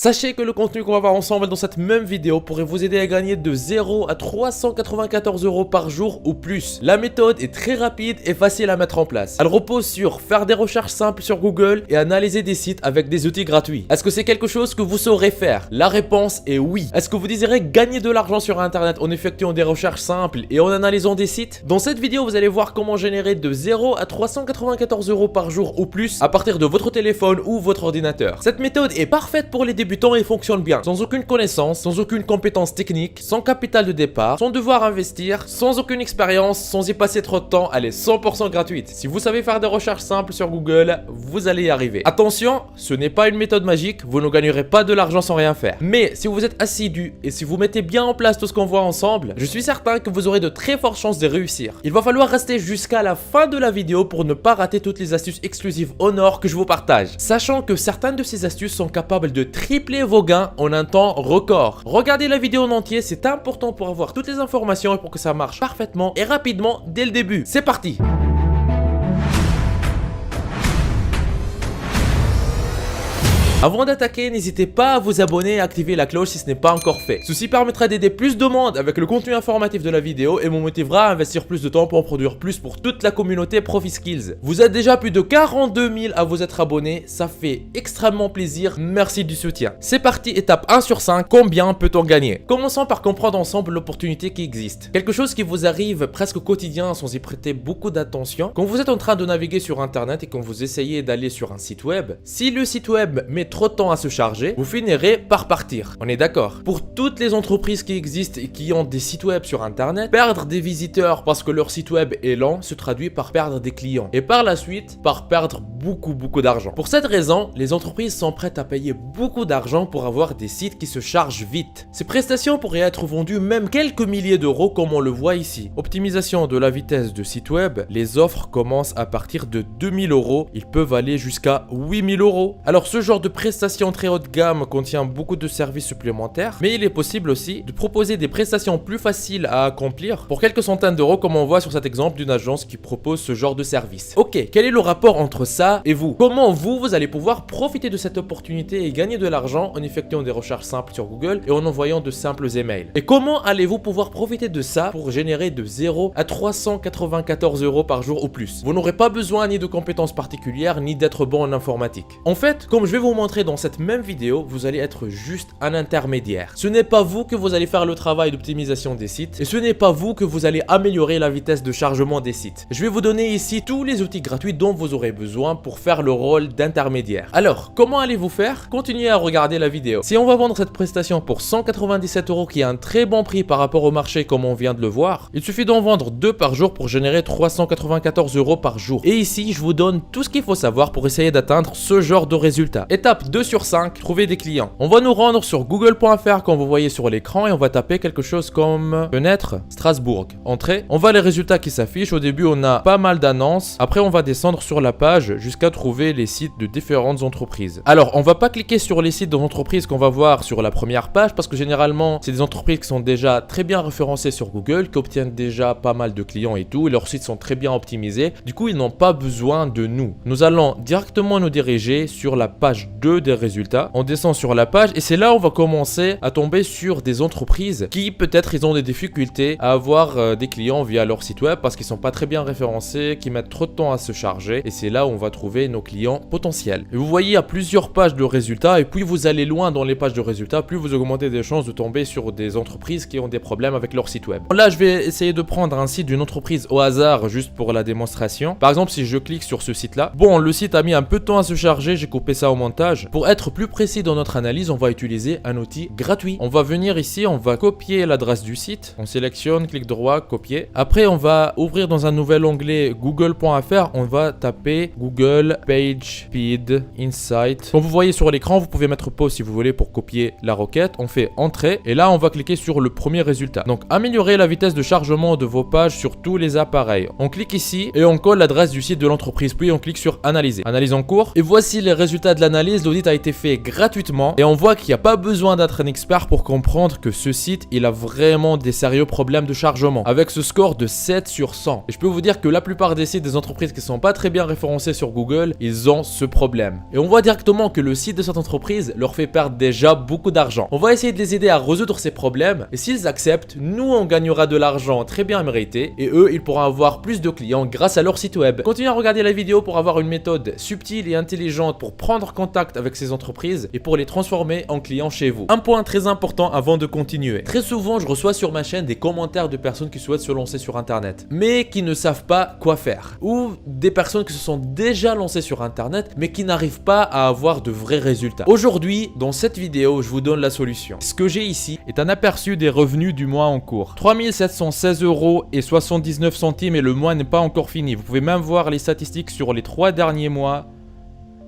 Sachez que le contenu qu'on va voir ensemble dans cette même vidéo pourrait vous aider à gagner de 0 à 394 € par jour ou plus. La méthode est très rapide et facile à mettre en place. Elle repose sur faire des recherches simples sur Google et analyser des sites avec des outils gratuits. Est-ce que c'est quelque chose que vous saurez faire? La réponse est oui. Est-ce que vous désirez gagner de l'argent sur internet en effectuant des recherches simples et en analysant des sites? Dans cette vidéo, vous allez voir comment générer de 0 à 394 € par jour ou plus à partir de votre téléphone ou votre ordinateur. Cette méthode est parfaite pour les débutants et fonctionne bien, sans aucune connaissance, sans aucune compétence technique, sans capital de départ, sans devoir investir, sans aucune expérience, sans y passer trop de temps. Elle est 100% gratuite. Si vous savez faire des recherches simples sur Google, vous allez y arriver. Attention, ce n'est pas une méthode magique, vous ne gagnerez pas de l'argent sans rien faire. Mais si vous êtes assidu et si vous mettez bien en place tout ce qu'on voit ensemble, je suis certain que vous aurez de très fortes chances de réussir. Il va falloir rester jusqu'à la fin de la vidéo pour ne pas rater toutes les astuces exclusives Honor que je vous partage. Sachant que certaines de ces astuces sont capables de tripler vos gains en un temps record. Regardez la vidéo en entier, c'est important pour avoir toutes les informations et pour que ça marche parfaitement et rapidement dès le début. C'est parti! Avant d'attaquer, n'hésitez pas à vous abonner et à activer la cloche si ce n'est pas encore fait. Ceci permettra d'aider plus de monde avec le contenu informatif de la vidéo et me motivera à investir plus de temps pour en produire plus pour toute la communauté ProfiSkills. Vous êtes déjà plus de 42 000 à vous être abonnés, ça fait extrêmement plaisir, merci du soutien. C'est parti, étape 1 sur 5, combien peut-on gagner? Commençons par comprendre ensemble l'opportunité qui existe. Quelque chose qui vous arrive presque au quotidien sans y prêter beaucoup d'attention. Quand vous êtes en train de naviguer sur internet et quand vous essayez d'aller sur un site web, si le site web met trop de temps à se charger, vous finirez par partir. On est d'accord? Pour toutes les entreprises qui existent et qui ont des sites web sur internet, perdre des visiteurs parce que leur site web est lent se traduit par perdre des clients et par la suite par perdre beaucoup d'argent. Pour cette raison, les entreprises sont prêtes à payer beaucoup d'argent pour avoir des sites qui se chargent vite. Ces prestations pourraient être vendues même quelques milliers d'euros comme on le voit ici. Optimisation de la vitesse de site web, les offres commencent à partir de 2000 €, ils peuvent aller jusqu'à 8000 €. Alors ce genre de prestation très haut de gamme contient beaucoup de services supplémentaires, mais il est possible aussi de proposer des prestations plus faciles à accomplir pour quelques centaines d'euros comme on voit sur cet exemple d'une agence qui propose ce genre de service. Ok, quel est le rapport entre ça et vous? Comment vous allez pouvoir profiter de cette opportunité et gagner de l'argent en effectuant des recherches simples sur Google et en envoyant de simples emails? Et comment allez-vous pouvoir profiter de ça pour générer de 0 à 394 € par jour ou plus? Vous n'aurez pas besoin ni de compétences particulières ni d'être bon en informatique. En fait, comme je vais vous montrer dans cette même vidéo, vous allez être juste un intermédiaire. Ce n'est pas vous que vous allez faire le travail d'optimisation des sites et ce n'est pas vous que vous allez améliorer la vitesse de chargement des sites. Je vais vous donner ici tous les outils gratuits dont vous aurez besoin pour faire le rôle d'intermédiaire. Alors, comment allez-vous faire? Continuez à regarder la vidéo. Si on va vendre cette prestation pour 197 € qui est un très bon prix par rapport au marché comme on vient de le voir, il suffit d'en vendre 2 par jour pour générer 394 € par jour. Et ici, je vous donne tout ce qu'il faut savoir pour essayer d'atteindre ce genre de résultat. Étape 2 sur 5, trouver des clients. On va nous rendre sur google.fr comme vous voyez sur l'écran et on va taper quelque chose comme fenêtre Strasbourg. Entrée, on voit les résultats qui s'affichent. Au début, on a pas mal d'annonces. Après, on va descendre sur la page jusqu'à trouver les sites de différentes entreprises. Alors, on va pas cliquer sur les sites d'entreprises qu'on va voir sur la première page parce que généralement, c'est des entreprises qui sont déjà très bien référencées sur Google, qui obtiennent déjà pas mal de clients et tout, et leurs sites sont très bien optimisés. Du coup, ils n'ont pas besoin de nous. Nous allons directement nous diriger sur la page 2 des résultats. On descend sur la page et c'est là où on va commencer à tomber sur des entreprises qui peut-être ils ont des difficultés à avoir des clients via leur site web parce qu'ils sont pas très bien référencés, qui mettent trop de temps à se charger, et c'est là où on va trouver nos clients potentiels. Et vous voyez, il y a plusieurs pages de résultats et plus vous allez loin dans les pages de résultats, plus vous augmentez des chances de tomber sur des entreprises qui ont des problèmes avec leur site web. Là, je vais essayer de prendre un site d'une entreprise au hasard juste pour la démonstration. Par exemple, si je clique sur ce site-là, bon, le site a mis un peu de temps à se charger, j'ai coupé ça au montage. Pour être plus précis dans notre analyse, on va utiliser un outil gratuit. On va venir ici, on va copier l'adresse du site, on sélectionne, clic droit, copier. Après, on va ouvrir dans un nouvel onglet google.fr, on va taper Google Page Speed Insight. Comme vous voyez sur l'écran, vous pouvez mettre pause si vous voulez pour copier la requête. On fait entrée et là, on va cliquer sur le premier résultat. Donc, améliorer la vitesse de chargement de vos pages sur tous les appareils. On clique ici et on colle l'adresse du site de l'entreprise. Puis, on clique sur analyser. Analyse en cours. Et voici les résultats de l'analyse. l'analyse d'audit a été faite gratuitement et on voit qu'il n'y a pas besoin d'être un expert pour comprendre que ce site, il a vraiment des sérieux problèmes de chargement avec ce score de 7 sur 100. Et je peux vous dire que la plupart des sites des entreprises qui sont pas très bien référencés sur Google, ils ont ce problème. Et on voit directement que le site de cette entreprise leur fait perdre déjà beaucoup d'argent. On va essayer de les aider à résoudre ces problèmes et s'ils acceptent, nous on gagnera de l'argent très bien mérité et eux ils pourront avoir plus de clients grâce à leur site web. Continuez à regarder la vidéo pour avoir une méthode subtile et intelligente pour prendre contact avec ces entreprises et pour les transformer en clients chez vous. Un point très important avant de continuer. Très souvent je reçois sur ma chaîne des commentaires de personnes qui souhaitent se lancer sur internet mais qui ne savent pas quoi faire, ou des personnes qui se sont déjà lancées sur internet mais qui n'arrivent pas à avoir de vrais résultats. Aujourd'hui dans cette vidéo je vous donne la solution. Ce que j'ai ici est un aperçu des revenus du mois en cours. 3716,79 € et le mois n'est pas encore fini. Vous pouvez même voir les statistiques sur les 3 derniers mois.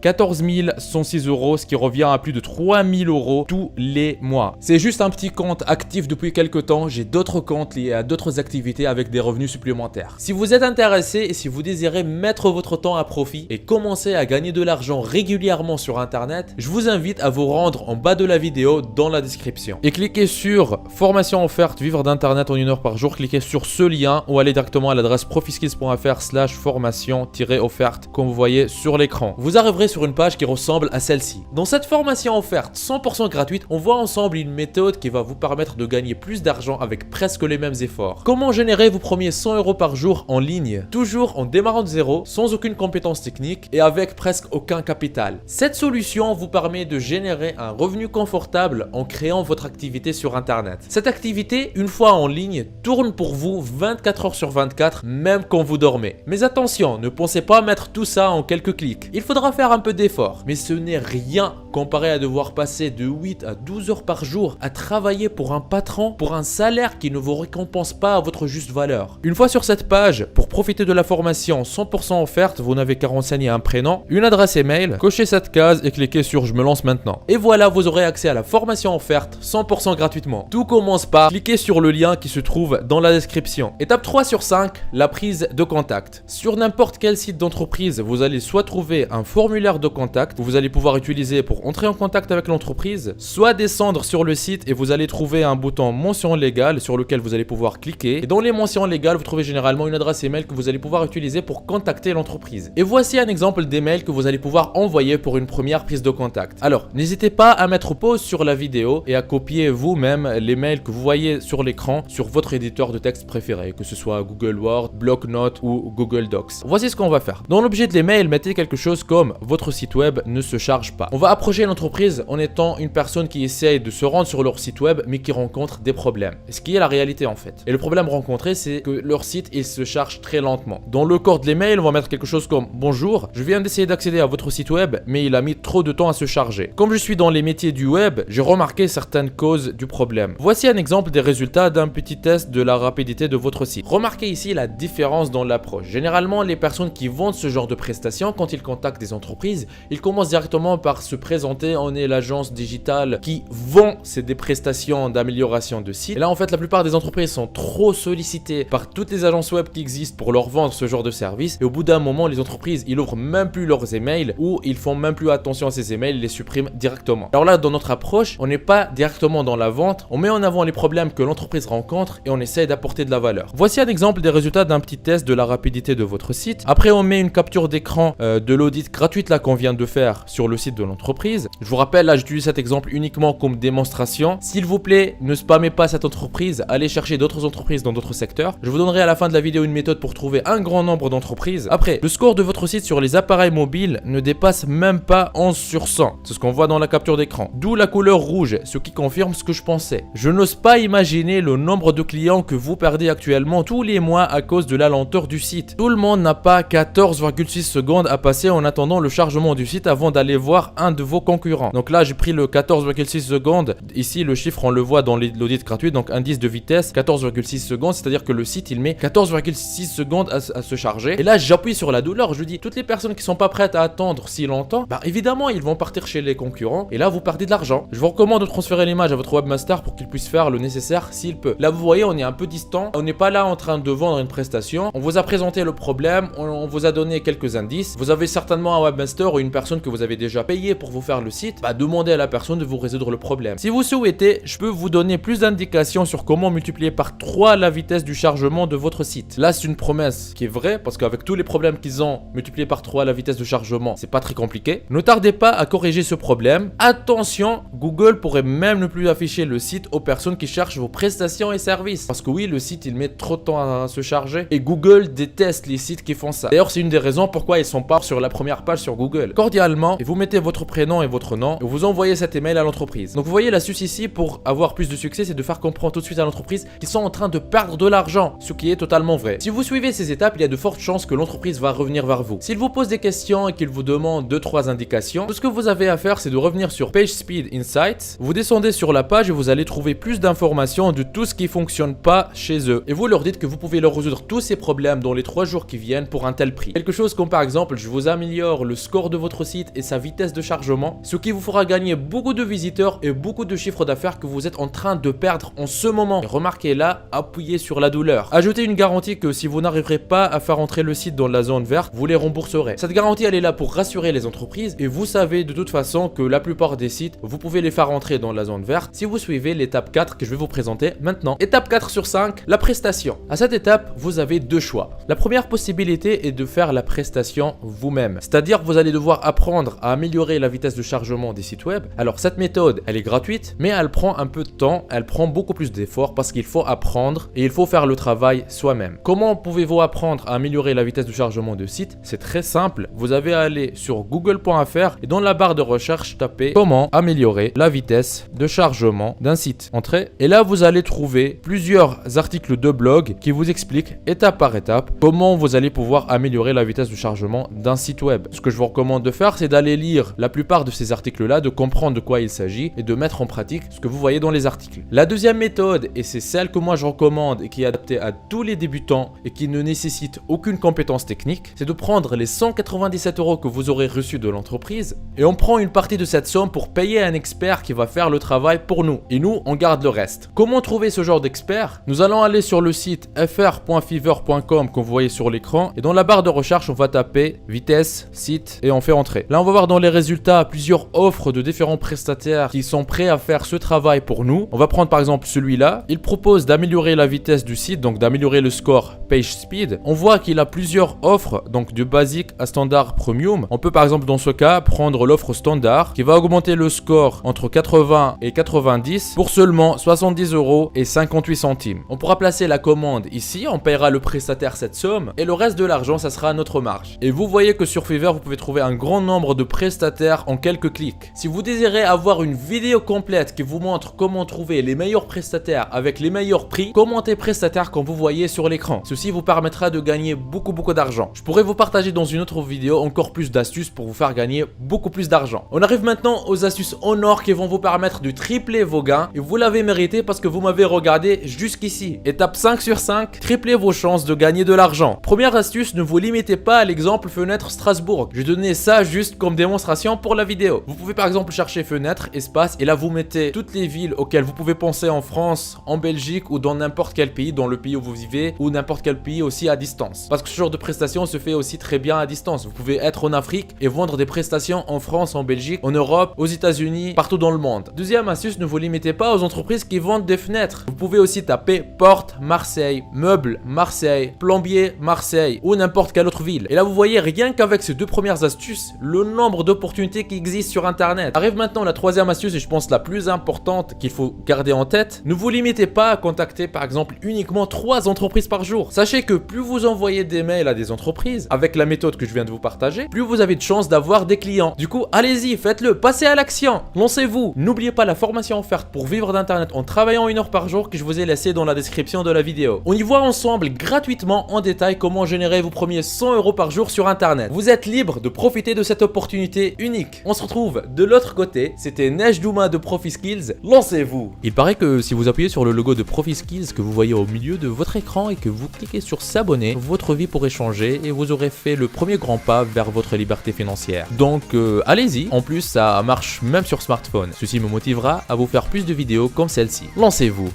14 106 €, ce qui revient à plus de 3 000 € tous les mois. C'est juste un petit compte actif depuis quelques temps. J'ai d'autres comptes liés à d'autres activités avec des revenus supplémentaires. Si vous êtes intéressé et si vous désirez mettre votre temps à profit et commencer à gagner de l'argent régulièrement sur internet, je vous invite à vous rendre en bas de la vidéo dans la description. Et cliquez sur formation offerte vivre d'internet en 1 heure par jour. Cliquez sur ce lien ou allez directement à l'adresse profiskills.fr/formation-offerte comme vous voyez sur l'écran. Vous arriverez sur une page qui ressemble à celle-ci. Dans cette formation offerte 100% gratuite, on voit ensemble une méthode qui va vous permettre de gagner plus d'argent avec presque les mêmes efforts. Comment générer vos premiers 100 € par jour en ligne, toujours en démarrant de zéro, sans aucune compétence technique et avec presque aucun capital. Cette solution vous permet de générer un revenu confortable en créant votre activité sur internet. Cette activité, une fois en ligne, tourne pour vous 24 heures sur 24, même quand vous dormez. Mais attention, ne pensez pas mettre tout ça en quelques clics. Il faudra faire un peu d'effort, mais ce n'est rien comparé à devoir passer de 8 à 12 heures par jour à travailler pour un patron pour un salaire qui ne vous récompense pas à votre juste valeur. Une fois sur cette page, pour profiter de la formation 100% offerte, vous n'avez qu'à renseigner un prénom, une adresse email, cochez cette case et cliquez sur je me lance maintenant. Et voilà, vous aurez accès à la formation offerte 100% gratuitement. Tout commence par cliquer sur le lien qui se trouve dans la description. Étape 3 sur 5, la prise de contact. Sur n'importe quel site d'entreprise, vous allez soit trouver un formulaire de contact que vous allez pouvoir utiliser pour entrer en contact avec l'entreprise, soit descendre sur le site et vous allez trouver un bouton mention légale sur lequel vous allez pouvoir cliquer. Et dans les mentions légales, vous trouvez généralement une adresse email que vous allez pouvoir utiliser pour contacter l'entreprise. Et voici un exemple d'email que vous allez pouvoir envoyer pour une première prise de contact. Alors, n'hésitez pas à mettre pause sur la vidéo et à copier vous-même les mails que vous voyez sur l'écran sur votre éditeur de texte préféré, que ce soit Google Word, Bloc-Notes ou Google Docs. Voici ce qu'on va faire. Dans l'objet de l'email, mettez quelque chose comme votre site web ne se charge pas. On va approcher l'entreprise en étant une personne qui essaye de se rendre sur leur site web mais qui rencontre des problèmes. Ce qui est la réalité en fait. Et le problème rencontré, c'est que leur site il se charge très lentement. Dans le corps de l'email, on va mettre quelque chose comme bonjour, je viens d'essayer d'accéder à votre site web mais il a mis trop de temps à se charger. Comme je suis dans les métiers du web, j'ai remarqué certaines causes du problème. Voici un exemple des résultats d'un petit test de la rapidité de votre site. Remarquez ici la différence dans l'approche. Généralement, les personnes qui vendent ce genre de prestations, quand ils contactent des entreprises, ils commencent directement par se présenter. On est l'agence digitale qui vend des prestations d'amélioration de site. Et là, en fait, la plupart des entreprises sont trop sollicitées par toutes les agences web qui existent pour leur vendre ce genre de service. Et au bout d'un moment, les entreprises, ils ouvrent même plus leurs emails ou ils font même plus attention à ces emails, ils les suppriment directement. Alors là, dans notre approche, on n'est pas directement dans la vente. On met en avant les problèmes que l'entreprise rencontre et on essaie d'apporter de la valeur. Voici un exemple des résultats d'un petit test de la rapidité de votre site. Après, on met une capture d'écran de l'audit gratuite là qu'on vient de faire sur le site de l'entreprise. Je vous rappelle, là, j'utilise cet exemple uniquement comme démonstration. S'il vous plaît, ne spammez pas cette entreprise. Allez chercher d'autres entreprises dans d'autres secteurs. Je vous donnerai à la fin de la vidéo une méthode pour trouver un grand nombre d'entreprises. Après, le score de votre site sur les appareils mobiles ne dépasse même pas 11 sur 100. C'est ce qu'on voit dans la capture d'écran. D'où la couleur rouge, ce qui confirme ce que je pensais. Je n'ose pas imaginer le nombre de clients que vous perdez actuellement tous les mois à cause de la lenteur du site. Tout le monde n'a pas 14,6 secondes à passer en attendant le chargement du site avant d'aller voir un de vos concurrents. Donc là, j'ai pris le 14,6 secondes. Ici, le chiffre, on le voit dans l'audit gratuit. Donc, indice de vitesse, 14,6 secondes. C'est-à-dire que le site, il met 14,6 secondes à se charger. Et là, j'appuie sur la douleur. Je dis, toutes les personnes qui sont pas prêtes à attendre si longtemps, bah évidemment, ils vont partir chez les concurrents. Et là, vous perdez de l'argent. Je vous recommande de transférer l'image à votre webmaster pour qu'il puisse faire le nécessaire s'il peut. Là, vous voyez, on est un peu distant. On n'est pas là en train de vendre une prestation. On vous a présenté le problème. On vous a donné quelques indices. Vous avez certainement un webmaster webmaster ou une personne que vous avez déjà payé pour vous faire le site, demandez à la personne de vous résoudre le problème. Si vous souhaitez, je peux vous donner plus d'indications sur comment multiplier par 3 la vitesse du chargement de votre site. Là, c'est une promesse qui est vraie parce qu'avec tous les problèmes qu'ils ont, multiplier par 3 la vitesse de chargement, c'est pas très compliqué. Ne tardez pas à corriger ce problème. Attention, Google pourrait même ne plus afficher le site aux personnes qui cherchent vos prestations et services. Parce que oui, le site, il met trop de temps à se charger et Google déteste les sites qui font ça. D'ailleurs, c'est une des raisons pourquoi ils sont pas sur la première page sur Google. Cordialement, et vous mettez votre prénom et votre nom et vous envoyez cet email à l'entreprise. Donc vous voyez l'astuce ici pour avoir plus de succès, c'est de faire comprendre tout de suite à l'entreprise qu'ils sont en train de perdre de l'argent, ce qui est totalement vrai. Si vous suivez ces étapes, il y a de fortes chances que l'entreprise va revenir vers vous. S'il vous pose des questions et qu'il vous demande 2-3 indications, tout ce que vous avez à faire, c'est de revenir sur PageSpeed Insights. Vous descendez sur la page et vous allez trouver plus d'informations de tout ce qui fonctionne pas chez eux. Et vous leur dites que vous pouvez leur résoudre tous ces problèmes dans les 3 jours qui viennent pour un tel prix. Quelque chose comme par exemple, je vous améliore le score de votre site et sa vitesse de chargement, ce qui vous fera gagner beaucoup de visiteurs et beaucoup de chiffres d'affaires que vous êtes en train de perdre en ce moment. Et remarquez là, appuyez sur la douleur. Ajoutez une garantie que si vous n'arriverez pas à faire entrer le site dans la zone verte, vous les rembourserez. Cette garantie, elle est là pour rassurer les entreprises et vous savez de toute façon que la plupart des sites, vous pouvez les faire entrer dans la zone verte si vous suivez l'étape 4 que je vais vous présenter maintenant. Étape 4 sur 5, la prestation. À cette étape, vous avez 2 choix. La première possibilité est de faire la prestation vous-même. C'est-à-dire que vous allez devoir apprendre à améliorer la vitesse de chargement des sites web. Alors cette méthode, elle est gratuite, mais elle prend un peu de temps, elle prend beaucoup plus d'efforts parce qu'il faut apprendre et il faut faire le travail soi-même. Comment pouvez-vous apprendre à améliorer la vitesse de chargement de site? C'est très simple. Vous avez à aller sur google.fr et dans la barre de recherche, tapez comment améliorer la vitesse de chargement d'un site. Entrez et là vous allez trouver plusieurs articles de blog qui vous expliquent étape par étape comment vous allez pouvoir améliorer la vitesse de chargement d'un site web. Ce que je vous recommande de faire, c'est d'aller lire la plupart de ces articles-là, de comprendre de quoi il s'agit et de mettre en pratique ce que vous voyez dans les articles. La deuxième méthode, et c'est celle que moi je recommande et qui est adaptée à tous les débutants et qui ne nécessite aucune compétence technique, c'est de prendre les 197 € que vous aurez reçus de l'entreprise et on prend une partie de cette somme pour payer un expert qui va faire le travail pour nous et nous on garde le reste. Comment trouver ce genre d'expert? Nous allons aller sur le site fr.fiverr.com que vous voyez sur l'écran et dans la barre de recherche on va taper vitesse, site et on fait entrer. Là on va voir dans les résultats plusieurs offres de différents prestataires qui sont prêts à faire ce travail pour nous. On va prendre par exemple celui-là. Il propose d'améliorer la vitesse du site, donc d'améliorer le score PageSpeed. On voit qu'il a plusieurs offres, donc de basique à standard premium. On peut par exemple dans ce cas prendre l'offre standard qui va augmenter le score entre 80 et 90 pour seulement 70 € et 58 centimes. On pourra placer la commande ici, on paiera le prestataire cette somme et le reste de l'argent ça sera notre marge. Et vous voyez que sur Fiverr vous pouvez trouver un grand nombre de prestataires en quelques clics. Si vous désirez avoir une vidéo complète qui vous montre comment trouver les meilleurs prestataires avec les meilleurs prix, commentez prestataire comme vous voyez sur l'écran. Ceci vous permettra de gagner beaucoup d'argent. Je pourrais vous partager dans une autre vidéo encore plus d'astuces pour vous faire gagner beaucoup plus d'argent. On arrive maintenant aux astuces en or qui vont vous permettre de tripler vos gains et vous l'avez mérité parce que vous m'avez regardé jusqu'ici. Étape 5 sur 5, triplez vos chances de gagner de l'argent. Première astuce, ne vous limitez pas à l'exemple fenêtre Strasbourg. Je vais donner ça juste comme démonstration pour la vidéo. Vous pouvez par exemple chercher fenêtre, espace et là vous mettez toutes les villes auxquelles vous pouvez penser en France, en Belgique ou dans n'importe quel pays, dans le pays où vous vivez ou n'importe quel pays aussi à distance. Parce que ce genre de prestation se fait aussi très bien à distance. Vous pouvez être en Afrique et vendre des prestations en France, en Belgique, en Europe, aux États-Unis, partout dans le monde. Deuxième astuce, ne vous limitez pas aux entreprises qui vendent des fenêtres. Vous pouvez aussi taper porte Marseille, meubles Marseille, plombier Marseille ou n'importe quelle autre ville. Et là vous voyez rien qu'avec ces 2 premières astuces, le nombre d'opportunités qui existent sur internet. Arrive maintenant la troisième astuce et je pense la plus importante qu'il faut garder en tête. Ne vous limitez pas à contacter par exemple uniquement 3 entreprises par jour. Sachez que plus vous envoyez des mails à des entreprises avec la méthode que je viens de vous partager, plus vous avez de chances d'avoir des clients. Du coup, allez-y, faites-le, passez à l'action, lancez-vous. N'oubliez pas la formation offerte pour vivre d'internet en travaillant 1 heure par jour que je vous ai laissé dans la description de la vidéo. On y voit ensemble gratuitement en détail comment générer vos premiers 100 € par jour sur internet. Vous êtes libre de profiter de cette opportunité unique. On se retrouve de l'autre côté. C'était Nejdouma de ProfiSkills. Lancez-vous. Il paraît que si vous appuyez sur le logo de ProfiSkills que vous voyez au milieu de votre écran et que vous cliquez sur s'abonner, votre vie pourrait changer et vous aurez fait le premier grand pas vers votre liberté financière. Donc allez-y. En plus, ça marche même sur smartphone. Ceci me motivera à vous faire plus de vidéos comme celle-ci. Lancez-vous.